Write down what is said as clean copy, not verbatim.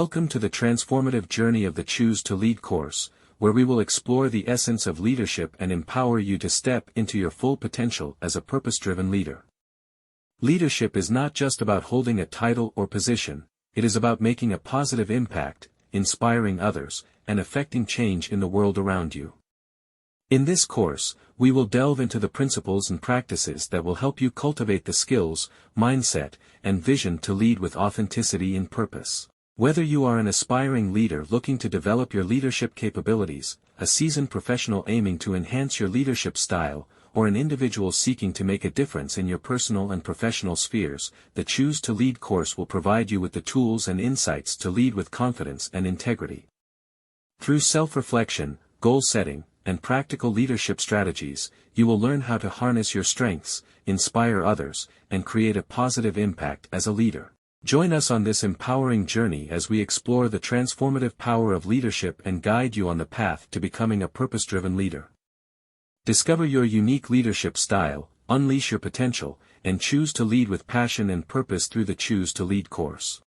Welcome to the transformative journey of the Choose to Lead course, where we will explore the essence of leadership and empower you to step into your full potential as a purpose-driven leader. Leadership is not just about holding a title or position, it is about making a positive impact, inspiring others, and affecting change in the world around you. In this course, we will delve into the principles and practices that will help you cultivate the skills, mindset, and vision to lead with authenticity and purpose. Whether you are an aspiring leader looking to develop your leadership capabilities, a seasoned professional aiming to enhance your leadership style, or an individual seeking to make a difference in your personal and professional spheres, the Choose to Lead course will provide you with the tools and insights to lead with confidence and integrity. Through self-reflection, goal setting, and practical leadership strategies, you will learn how to harness your strengths, inspire others, and create a positive impact as a leader. Join us on this empowering journey as we explore the transformative power of leadership and guide you on the path to becoming a purpose-driven leader. Discover your unique leadership style, unleash your potential, and choose to lead with passion and purpose through the Choose to Lead course.